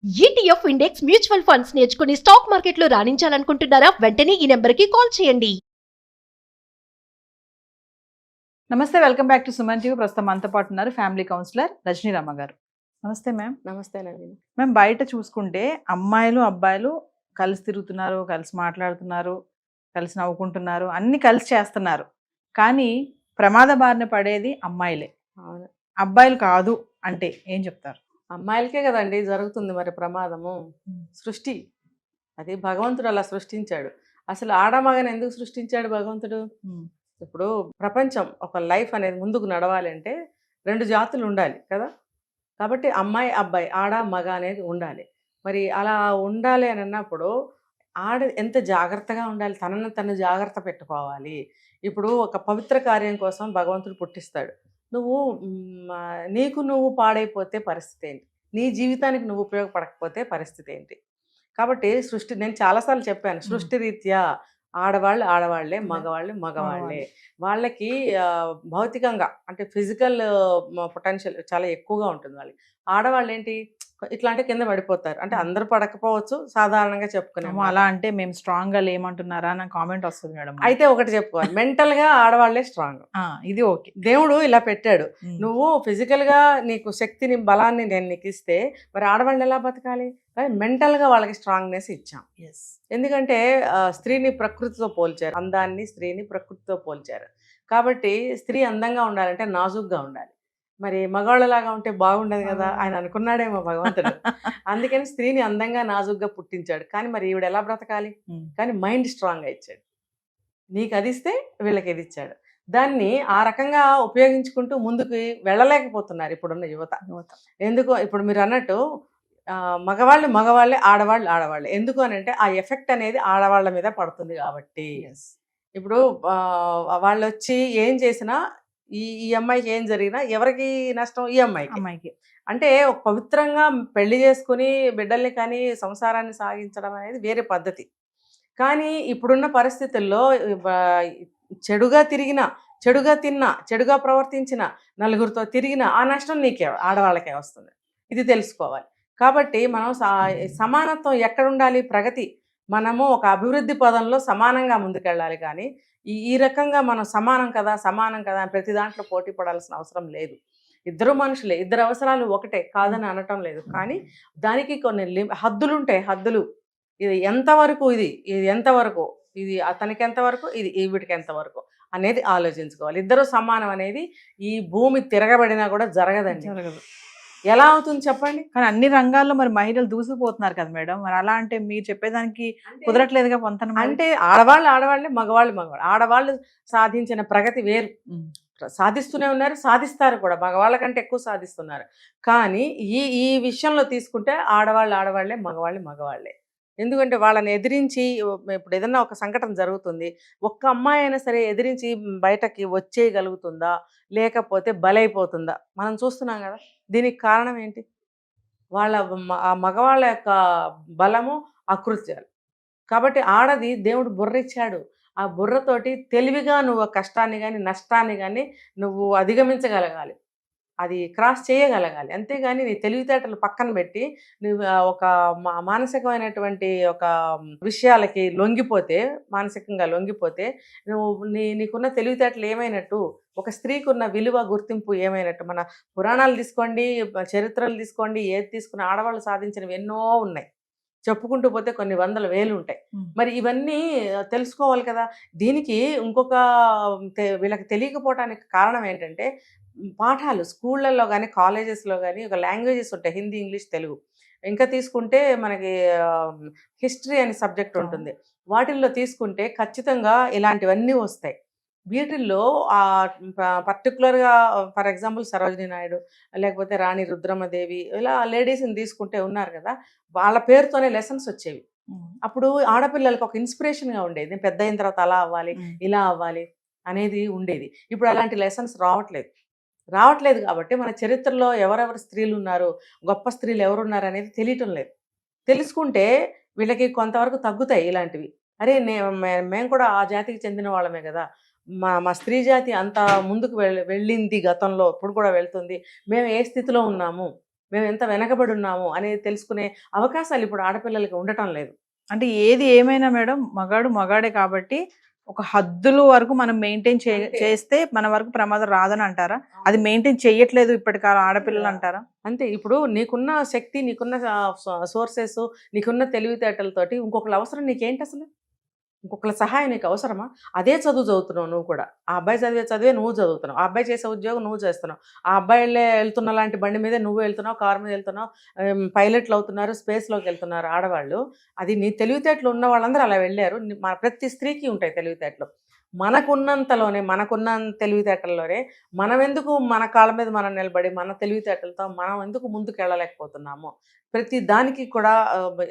ETF index mutual funds నేర్చుకుని stock మార్కెట్లో రాణించాలనుకుంటున్నారా? వెంటనే ఈ నెంబర్కి కాల్ చేయండి. నమస్తే, welcome back to Suman TV. ప్రస్తుతం మనతో పాటు ఉన్నారు ఫ్యామిలీ కౌన్సిలర్ రజనీరామ గారు. నమస్తే మ్యామ్. నమస్తే నవీన్. మ్యామ్, బయట చూసుకుంటే అమ్మాయిలు అబ్బాయిలు కలిసి తిరుగుతున్నారు, కలిసి మాట్లాడుతున్నారు, కలిసి నవ్వుకుంటున్నారు, అన్ని కలిసి చేస్తున్నారు. కానీ ప్రమాద బారిన పడేది అమ్మాయిలే, అవును, అబ్బాయిలు కాదు అంటే ఏం చెప్తారు? అమ్మాయిలకే కదండి జరుగుతుంది మరి ప్రమాదము. సృష్టి అది భగవంతుడు అలా సృష్టించాడు. అసలు ఆడమగని ఎందుకు సృష్టించాడు భగవంతుడు? ఇప్పుడు ప్రపంచం ఒక లైఫ్ అనేది ముందుకు నడవాలి అంటే రెండు జాతులు ఉండాలి కదా. కాబట్టి అమ్మాయి అబ్బాయి ఆడ మగ అనేది ఉండాలి. మరి అలా ఉండాలి అని అన్నప్పుడు ఆడ ఎంత జాగ్రత్తగా ఉండాలి, తనను తను జాగ్రత్త పెట్టుకోవాలి. ఇప్పుడు ఒక పవిత్ర కార్యం కోసం భగవంతుడు పుట్టిస్తాడు. నువ్వు నీకు నువ్వు పాడైపోతే పరిస్థితి ఏంటి? నీ జీవితానికి నువ్వు ఉపయోగపడకపోతే పరిస్థితి ఏంటి? కాబట్టి సృష్టి, నేను చాలాసార్లు చెప్పాను, సృష్టి రీత్యా ఆడవాళ్ళు ఆడవాళ్లే, మగవాళ్ళు మగవాళ్లే. వాళ్ళకి భౌతికంగా అంటే ఫిజికల్ పొటెన్షియల్ చాలా ఎక్కువగా ఉంటుంది వాళ్ళకి. ఆడవాళ్ళు ఏంటి, ఇట్లాంటి కింద పడిపోతారు. అంటే అందరూ పడకపోవచ్చు, సాధారణంగా చెప్పుకున్నాము. అలా అంటే మేము స్ట్రాంగ్ గా లేమంటున్నారా అని కామెంట్ వస్తుంది మేడం. అయితే ఒకటి చెప్పుకోవాలి, మెంటల్ గా ఆడవాళ్లే స్ట్రాంగ్. ఇది ఓకే, దేవుడు ఇలా పెట్టాడు. నువ్వు ఫిజికల్ గా నీకు శక్తిని బలాన్ని నేను నీకు ఇస్తే మరి ఆడవాళ్ళు ఎలా బతకాలి? కానీ మెంటల్ గా వాళ్ళకి స్ట్రాంగ్నెస్ ఇచ్చాం. ఎందుకంటే స్త్రీని ప్రకృతితో పోల్చారు, అందాన్ని స్త్రీని ప్రకృతితో పోల్చారు. కాబట్టి స్త్రీ అందంగా ఉండాలంటే నాజుగ్గా ఉండాలి. మరి మగవాళ్ళలాగా ఉంటే బాగుండదు కదా, ఆయన అనుకున్నాడేమో భగవంతుడు. అందుకని స్త్రీని అందంగా నాజుగ్గా పుట్టించాడు. కానీ మరి ఈవిడ ఎలా బ్రతకాలి? కానీ మైండ్ స్ట్రాంగ్గా ఇచ్చాడు. నీకు అది ఇస్తే వీళ్ళకి ఇది ఇచ్చాడు. దాన్ని ఆ రకంగా ఉపయోగించుకుంటూ ముందుకు వెళ్ళలేకపోతున్నారు ఇప్పుడున్న యువత. ఎందుకు, ఇప్పుడు మీరు అన్నట్టు మగవాళ్ళు మగవాళ్ళే, ఆడవాళ్ళు ఆడవాళ్ళే. ఎందుకు అని అంటే ఆ ఎఫెక్ట్ అనేది ఆడవాళ్ళ మీద పడుతుంది కాబట్టి. ఇప్పుడు వాళ్ళు వచ్చి ఏం చేసినా ఈ అమ్మాయికి ఏం జరిగినా ఎవరికి నష్టం? ఈ అమ్మాయికి. అంటే ఒక పవిత్రంగా పెళ్లి చేసుకుని బిడ్డల్ని కానీ సంసారాన్ని సాగించడం అనేది వేరే పద్ధతి. కానీ ఇప్పుడున్న పరిస్థితుల్లో చెడుగా తిరిగినా, చెడుగా తిన్నా, చెడుగా ప్రవర్తించిన, నలుగురితో తిరిగినా ఆ నష్టం నీకే, ఆడవాళ్ళకే వస్తుంది. ఇది తెలుసుకోవాలి. కాబట్టి మనం సమానత్వం ఎక్కడ ఉండాలి? ప్రగతి. మనము ఒక అభివృద్ధి పదంలో సమానంగా ముందుకెళ్ళాలి. కానీ ఈ రకంగా మనం సమానం కదా ప్రతి దాంట్లో పోటీ పడాల్సిన అవసరం లేదు. ఇద్దరు మనుషులే, ఇద్దరు అవసరాలు ఒకటే కాదని అనటం లేదు. కానీ దానికి కొన్ని హద్దులు ఉంటాయి. హద్దులు, ఇది ఎంతవరకు, ఇది ఎంతవరకు, ఇది అతనికి ఎంతవరకు, ఇది వీడికి ఎంతవరకు అనేది ఆలోచించుకోవాలి. ఇద్దరు సమానం అనేది ఈ భూమి తిరగబడినా కూడా జరగదండి. ఎలా అవుతుంది చెప్పండి? కానీ అన్ని రంగాల్లో మరి మహిళలు దూసిపోతున్నారు కదా మేడం. మరి అలా అంటే మీరు చెప్పేదానికి కుదరట్లేదుగా పొంతన. అంటే ఆడవాళ్ళే, మగవాళ్ళు. ఆడవాళ్ళు సాధించిన ప్రగతి వేరు, సాధిస్తూనే ఉన్నారు, సాధిస్తారు కూడా, మగవాళ్ళ కంటే ఎక్కువ సాధిస్తున్నారు. కానీ ఈ విషయంలో తీసుకుంటే ఆడవాళ్ళే, మగవాళ్ళే. ఎందుకంటే వాళ్ళని ఎదిరించి, ఇప్పుడు ఏదన్నా ఒక సంఘటన జరుగుతుంది, ఒక్క అమ్మాయి అయినా సరే ఎదిరించి బయటకి వచ్చేయగలుగుతుందా, లేకపోతే బలైపోతుందా? మనం చూస్తున్నాం కదా. దీనికి కారణం ఏంటి? ఆ మగవాళ్ళ యొక్క బలము, అకృత్యాలు. కాబట్టి ఆడది దేవుడు బుర్ర ఇచ్చాడు. ఆ బుర్రతోటి తెలివిగా నువ్వు కష్టాన్ని కానీ నష్టాన్ని కానీ నువ్వు అధిగమించగలగాలి, అది క్రాస్ చేయగలగాలి. అంతేగాని నీ తెలివితేటలు పక్కన పెట్టి నువ్వు ఒక మానసికమైనటువంటి ఒక విషయాలకి లొంగిపోతే, మానసికంగా లొంగిపోతే నువ్వు నీకున్న తెలివితేటలు ఏమైనట్టు? ఒక స్త్రీకి ఉన్న విలువ, గుర్తింపు ఏమైనట్టు? మన పురాణాలు తీసుకోండి, చరిత్రలు తీసుకోండి, ఏది తీసుకున్న ఆడవాళ్ళు సాధించినవి ఎన్నో ఉన్నాయి. చెప్పుకుంటూ పోతే కొన్ని వందల వేలు ఉంటాయి. మరి ఇవన్నీ తెలుసుకోవాలి కదా. దీనికి ఇంకొక వీళ్ళకి తెలియకపోవడానికి కారణం ఏంటంటే పాఠాలు స్కూళ్ళల్లో కానీ కాలేజెస్లో కానీ ఒక లాంగ్వేజెస్ ఉంటాయి, హిందీ, ఇంగ్లీష్, తెలుగు. ఇంకా తీసుకుంటే మనకి హిస్టరీ అనే సబ్జెక్ట్ ఉంటుంది. వాటిల్లో తీసుకుంటే ఖచ్చితంగా ఇలాంటివన్నీ వస్తాయి. వీటిల్లో పర్టికులర్గా ఫర్ ఎగ్జాంపుల్ సరోజినీ నాయుడు, లేకపోతే రాణి రుద్రమదేవి, ఇలా లేడీస్ని తీసుకుంటే ఉన్నారు కదా, వాళ్ళ పేరుతోనే లెసన్స్ వచ్చేవి. అప్పుడు ఆడపిల్లలకి ఒక ఇన్స్పిరేషన్గా ఉండేది, నేను పెద్ద అయిన తర్వాత అలా అవ్వాలి, ఇలా అవ్వాలి అనేది ఉండేది. ఇప్పుడు అలాంటి లెసన్స్ రావట్లేదు కాబట్టి మన చరిత్రలో ఎవరెవరు స్త్రీలు ఉన్నారు, గొప్ప స్త్రీలు ఎవరున్నారు అనేది తెలియటం లేదు. తెలుసుకుంటే వీళ్ళకి కొంతవరకు తగ్గుతాయి ఇలాంటివి. అరే మేము కూడా ఆ జాతికి చెందిన వాళ్ళమే కదా, మా స్త్రీ జాతి అంత ముందుకు వెళ్ళింది గతంలో, ఇప్పుడు కూడా వెళ్తుంది, మేము ఏ స్థితిలో ఉన్నాము, మేము ఎంత వెనకబడి ఉన్నాము అనేది తెలుసుకునే అవకాశాలు ఇప్పుడు ఆడపిల్లలకి ఉండటం లేదు. అంటే ఏది ఏమైనా మేడం మగాడే కాబట్టి ఒక హద్దుల వరకు మనం మెయింటైన్ అంతే. చేస్తే మన వరకు ప్రమాదం రాదని అంటారా? అది మెయింటైన్ చేయట్లేదు ఇప్పటికాల ఆడపిల్లలు అంటారా? అంతే. ఇప్పుడు నీకున్న శక్తి, నీకున్న సోర్సెస్, నీకున్న తెలివితేటలతోటి ఇంకొకళ్ళ అవసరం నీకేంటి అసలు? ఇంకొకళ్ళ సహాయం నీకు అవసరమా? అదే చదువు చదువుతున్నావు నువ్వు కూడా. ఆ అబ్బాయి చదివే చదివే నువ్వు చదువుతున్నావు. ఆ అబ్బాయి చేసే ఉద్యోగం నువ్వు చేస్తున్నావు. ఆ అబ్బాయిలే వెళ్తున్న లాంటి బండి మీదే నువ్వు వెళ్తున్నావు, కారు మీద వెళ్తున్నావు. పైలట్లు అవుతున్నారు, స్పేస్లోకి వెళ్తున్నారు ఆడవాళ్ళు. అది నీ తెలివితేటలు ఉన్న వాళ్ళందరూ అలా వెళ్ళారు. మన ప్రతి స్త్రీకి ఉంటాయి తెలివితేటలు. మనకున్న తెలివితేటల్లోనే మనం ఎందుకు మన కాళ్ళ మీద మనం నిలబడి మన తెలివితేటలతో మనం ఎందుకు ముందుకు వెళ్ళలేకపోతున్నాము? ప్రతి దానికి కూడా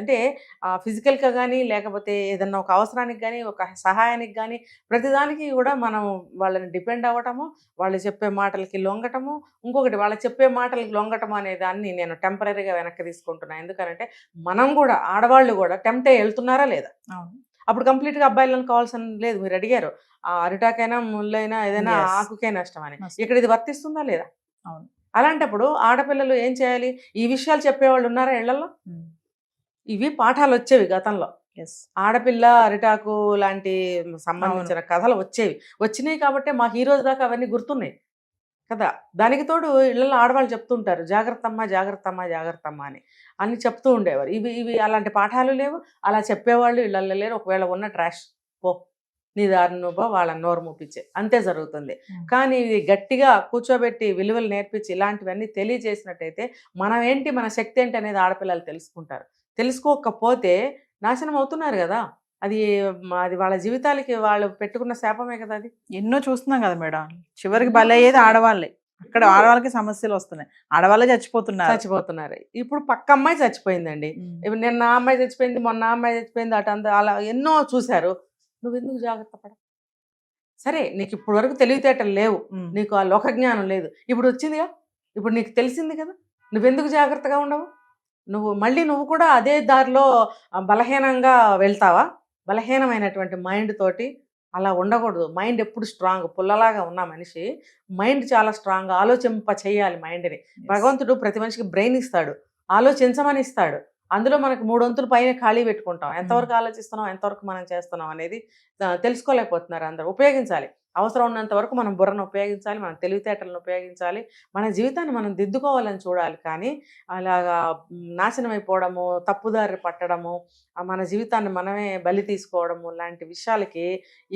అంటే ఫిజికల్గా కానీ, లేకపోతే ఏదన్నా ఒక అవసరానికి కానీ, ఒక సహాయానికి కానీ, ప్రతిదానికి కూడా మనం వాళ్ళని డిపెండ్ అవ్వటము, వాళ్ళు చెప్పే మాటలకి లొంగటము. ఇంకొకటి, వాళ్ళు చెప్పే మాటలకి లొంగటం అనే దాన్ని నేను టెంపరీగా వెనక్కి తీసుకుంటున్నాను. ఎందుకంటే మనం కూడా, ఆడవాళ్ళు కూడా టెంప్ట్ అయ్యి వెళ్తున్నారా లేదా? అవును. అప్పుడు కంప్లీట్గా అబ్బాయిలను కావాల్సిన లేదు. మీరు అడిగారు అరిటాకైనా, ముళ్ళైనా, ఏదైనా Yes. ఆకుకే నష్టం అని. నష్టం. ఇక్కడ ఇది వర్తిస్తుందా లేదా? అవును. అలాంటప్పుడు ఆడపిల్లలు ఏం చేయాలి? ఈ విషయాలు చెప్పేవాళ్ళు ఉన్నారా ఇళ్లలో? ఇవి పాఠాలు వచ్చేవి గతంలో. ఎస్. ఆడపిల్ల అరిటాకు లాంటి సంబంధించిన కథలు వచ్చేవి. వచ్చినాయి కాబట్టి మా హీరోస్ దాకా అవన్నీ గుర్తున్నాయి కదా. దానికి తోడు ఇళ్లలో ఆడవాళ్ళు చెప్తుంటారు, జాగ్రత్తమ్మ జాగ్రత్తమ్మ జాగ్రత్తమ్మ అని చెప్తూ ఉండేవారు. ఇవి ఇవి అలాంటి పాఠాలు లేవు, అలా చెప్పేవాళ్ళు ఇళ్లలో లేరు. ఒకవేళ ఉన్న ట్రాష్ పో, నీ దారిని నువ్వు వాళ్ళ నోరు మూపించే, అంతే జరుగుతుంది. కానీ ఇది గట్టిగా కూర్చోబెట్టి విలువలు నేర్పించి ఇలాంటివన్నీ తెలియజేసినట్టయితే మనం ఏంటి, మన శక్తి ఏంటి అనేది ఆడపిల్లలు తెలుసుకుంటారు. తెలుసుకోకపోతే నాశనం అవుతున్నారు కదా. అది వాళ్ళ జీవితాలకి వాళ్ళు పెట్టుకున్న శాపమే కదా అది. ఎన్నో చూస్తున్నాం కదా మేడం. చివరికి బలయ్యేది ఆడవాళ్ళే. అక్కడ ఆడవాళ్ళకి సమస్యలు వస్తున్నాయి, ఆడవాళ్ళే చచ్చిపోతున్నారు. ఇప్పుడు పక్క అమ్మాయి చచ్చిపోయిందండి. ఇప్పుడు నిన్న ఆ అమ్మాయి చచ్చిపోయింది, మొన్న ఆ అమ్మాయి చచ్చిపోయింది, అటంతా అలా ఎన్నో చూశారు. నువ్వెందుకు జాగ్రత్త పడ? సరే, నీకు ఇప్పుడు వరకు తెలివితేటలు లేవు, నీకు ఆ లోకజ్ఞానం లేదు, ఇప్పుడు వచ్చిందిగా, ఇప్పుడు నీకు తెలిసింది కదా, నువ్వెందుకు జాగ్రత్తగా ఉండవు? నువ్వు కూడా అదే దారిలో బలహీనంగా వెళ్తావా? బలహీనమైనటువంటి మైండ్ తోటి అలా ఉండకూడదు. మైండ్ ఎప్పుడు స్ట్రాంగ్, పుల్లలాగా ఉన్న మనిషి మైండ్ చాలా స్ట్రాంగ్, ఆలోచింప చేయాలి మైండ్ని. భగవంతుడు ప్రతి మనిషికి బ్రెయిన్ ఇస్తాడు, ఆలోచించమని ఇస్తాడు. అందులో మనకు 3 వంతుల పైన ఖాళీ పెట్టుకుంటాం. ఎంతవరకు ఆలోచిస్తున్నాం, ఎంతవరకు మనం చేస్తున్నాం అనేది తెలుసుకోలేకపోతున్నారు అందరూ. ఉపయోగించాలి, అవసరం ఉన్నంత వరకు మనం బుర్రను ఉపయోగించాలి, మన తెలివితేటలను ఉపయోగించాలి, మన జీవితాన్ని మనం దిద్దుకోవాలని చూడాలి. కానీ అలాగా నాశనం అయిపోవడము, తప్పుదారి పట్టడము, మన జీవితాన్ని మనమే బలి తీసుకోవడము లాంటి విషయాలకి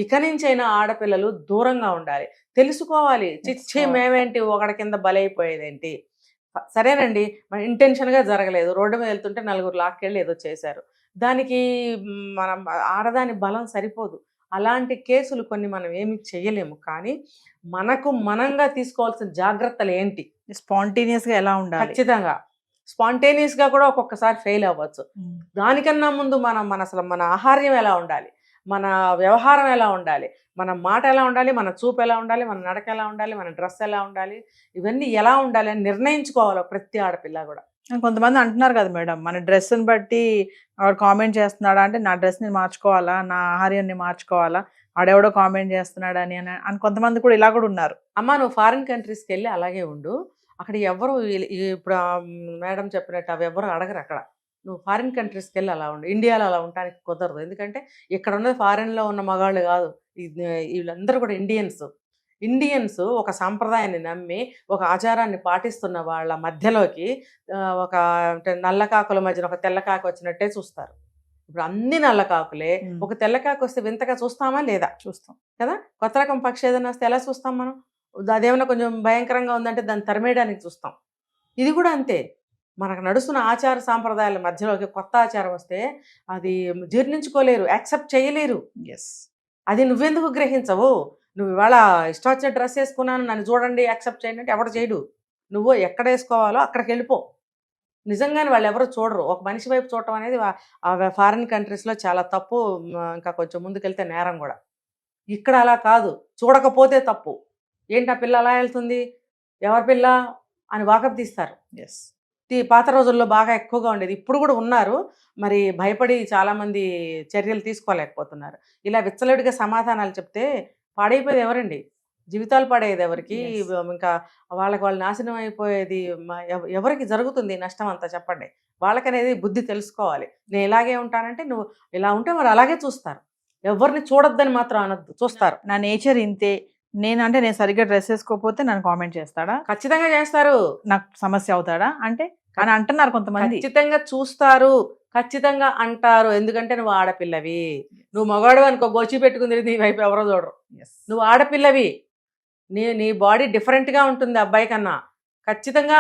ఇక నుంచైనా ఆడపిల్లలు దూరంగా ఉండాలి. తెలుసుకోవాలి, చిచ్చి మేమేంటి ఒకడి కింద బలైపోయేదేంటి. సరేనండి, మన ఇంటెన్షన్గా జరగలేదు, రోడ్డు మీద వెళ్తుంటే నలుగురు లాక్కెళ్ళి ఏదో చేశారు, దానికి మనం ఆడదాని బలం సరిపోదు. అలాంటి కేసులు కొన్ని మనం ఏమి చేయలేము. కానీ మనంగా తీసుకోవాల్సిన జాగ్రత్తలు ఏంటి? స్పాంటేనియస్గా ఎలా ఉండాలి? ఖచ్చితంగా స్పాంటేనియస్గా కూడా ఒక్కొక్కసారి ఫెయిల్ అవ్వచ్చు. దానికన్నా ముందు అసలు మన ఆహార్యం ఎలా ఉండాలి, మన వ్యవహారం ఎలా ఉండాలి, మన మాట ఎలా ఉండాలి, మన చూపు ఎలా ఉండాలి, మన నడక ఎలా ఉండాలి, మన డ్రెస్ ఎలా ఉండాలి, ఇవన్నీ ఎలా ఉండాలి అని నిర్ణయించుకోవాలి ప్రతి ఆడపిల్ల కూడా. కొంతమంది అంటున్నారు కదా మేడం, మన డ్రెస్ని బట్టి వాడు కామెంట్ చేస్తున్నాడా అంటే నా డ్రెస్ని మార్చుకోవాలా, నా ఆహార్యాన్ని మార్చుకోవాలా, ఆడెవడో కామెంట్ చేస్తున్నాడు అని కొంతమంది కూడా ఇలా కూడా ఉన్నారు. అమ్మ, నువ్వు ఫారిన్ కంట్రీస్కి వెళ్ళి అలాగే ఉండు, అక్కడ ఎవరు ఇప్పుడు మేడం చెప్పినట్టు అవి ఎవరు అడగరు అక్కడ. నువ్వు ఫారిన్ కంట్రీస్కి వెళ్ళి అలా ఉండు, ఇండియాలో అలా ఉండడానికి కుదరదు. ఎందుకంటే ఇక్కడ ఉన్నది ఫారిన్లో ఉన్న మగాళ్ళు కాదు, వీళ్ళందరూ కూడా ఇండియన్స్ ఒక సాంప్రదాయాన్ని నమ్మి ఒక ఆచారాన్ని పాటిస్తున్న వాళ్ళ మధ్యలోకి ఒక నల్లకాకుల మధ్యన ఒక తెల్లకాకు వచ్చినట్టే చూస్తారు. ఇప్పుడు అన్ని నల్లకాకులే, ఒక తెల్లకాకు వస్తే వింతగా చూస్తామా లేదా? చూస్తాం కదా. కొత్త రకం పక్షి ఏదైనా వస్తే ఎలా చూస్తాం మనం? అదేమన్నా కొంచెం భయంకరంగా ఉందంటే దాన్ని తరిమేయడానికి చూస్తాం. ఇది కూడా అంతే, మనకు నడుస్తున్న ఆచార సాంప్రదాయాల మధ్యలోకి కొత్త ఆచారం వస్తే అది జీర్ణించుకోలేరు, యాక్సెప్ట్ చేయలేరు. అది నువ్వెందుకు గ్రహించవు? నువ్వు ఇవాళ ఇష్టం వచ్చిన డ్రెస్ వేసుకున్నాను, నన్ను చూడండి యాక్సెప్ట్ చేయండి అంటే ఎవడు చేయడు. నువ్వు ఎక్కడ వేసుకోవాలో అక్కడికి వెళ్ళిపో. నిజంగానే వాళ్ళు ఎవరు చూడరు. ఒక మనిషి వైపు చూడటం అనేది ఫారిన్ కంట్రీస్లో చాలా తప్పు, ఇంకా కొంచెం ముందుకెళ్తే నేరం కూడా. ఇక్కడ అలా కాదు, చూడకపోతే తప్పు. ఏంటి ఆ పిల్ల అలా వెళ్తుంది, ఎవరి పిల్ల అని వాకప్ తీస్తారు. పాత రోజుల్లో బాగా ఎక్కువగా ఉండేది, ఇప్పుడు కూడా ఉన్నారు, మరి భయపడి చాలామంది చర్యలు తీసుకోలేకపోతున్నారు. ఇలా విచ్చలవిడిగా సమాధానాలు చెప్తే పాడైపోయేది ఎవరండి? జీవితాలు పడేది ఎవరికి? Yes. ఇంకా వాళ్ళకి వాళ్ళు నాశనం అయిపోయేది ఎవరికి జరుగుతుంది ఈ నష్టం అంతా చెప్పండి? వాళ్ళకనేది బుద్ధి తెలుసుకోవాలి. నేను ఇలాగే ఉంటానంటే నువ్వు ఇలా ఉంటే మరి అలాగే చూస్తారు. ఎవరిని చూడొద్దని మాత్రం అనొద్దు, చూస్తారు. నా నేచర్ ఇంతే, నేను సరిగ్గా డ్రెస్ వేసుకోకపోతే నన్ను కామెంట్ చేస్తాడా, ఖచ్చితంగా చేస్తారు. నాకు సమస్య అవుతాడా అంటే అని అంటున్నారు కొంతమంది. ఖచ్చితంగా చూస్తారు, ఖచ్చితంగా అంటారు. ఎందుకంటే నువ్వు ఆడపిల్లవి. నువ్వు మగవాడు అనుకో, గోచి పెట్టుకుంది నీ వైపు ఎవరో చూడరు. Yes. నువ్వు ఆడపిల్లవి, నీ బాడీ డిఫరెంట్గా ఉంటుంది అబ్బాయి కన్నా. ఖచ్చితంగా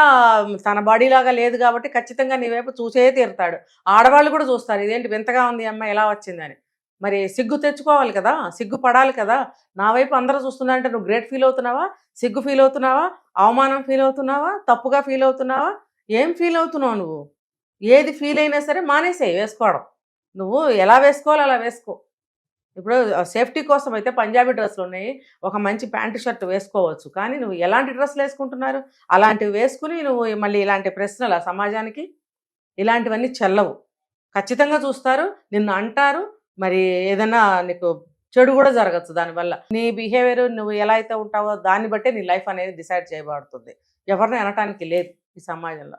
తన బాడీ లాగా లేదు కాబట్టి ఖచ్చితంగా నీ వైపు చూసే తీరుతాడు. ఆడవాళ్ళు కూడా చూస్తారు, ఇదేంటి వింతగా ఉంది అమ్మాయి ఎలా వచ్చిందని. మరి సిగ్గు తెచ్చుకోవాలి కదా, సిగ్గు పడాలి కదా. నా వైపు అందరూ చూస్తున్నారంటే నువ్వు గ్రేట్ ఫీల్ అవుతున్నావా, సిగ్గు ఫీల్ అవుతున్నావా, అవమానం ఫీల్ అవుతున్నావా, తప్పుగా ఫీల్ అవుతున్నావా? ఏం ఫీల్ అవుతున్నావు నువ్వు? ఏది ఫీల్ అయినా సరే మానేసేయి వేసుకోవడం. నువ్వు ఎలా వేసుకోవాలో అలా వేసుకో. ఇప్పుడు సేఫ్టీ కోసం అయితే పంజాబీ డ్రెస్సులు ఉన్నాయి, ఒక మంచి ప్యాంటు షర్ట్ వేసుకోవచ్చు. కానీ నువ్వు ఎలాంటి డ్రెస్సులు వేసుకుంటున్నారు? అలాంటివి వేసుకుని నువ్వు మళ్ళీ ఇలాంటి ప్రశ్నలు ఆ సమాజానికి, ఇలాంటివన్నీ చెల్లవు. ఖచ్చితంగా చూస్తారు, నిన్ను అంటారు. మరి ఏదైనా నీకు చెడు కూడా జరగచ్చు దానివల్ల. నీ బిహేవియర్ నువ్వు ఎలా అయితే ఉంటావో దాన్ని బట్టే నీ లైఫ్ అనేది డిసైడ్ చేయబడుతుంది. ఎవరిని అనటానికి లేదు ఈ సమాజంలో.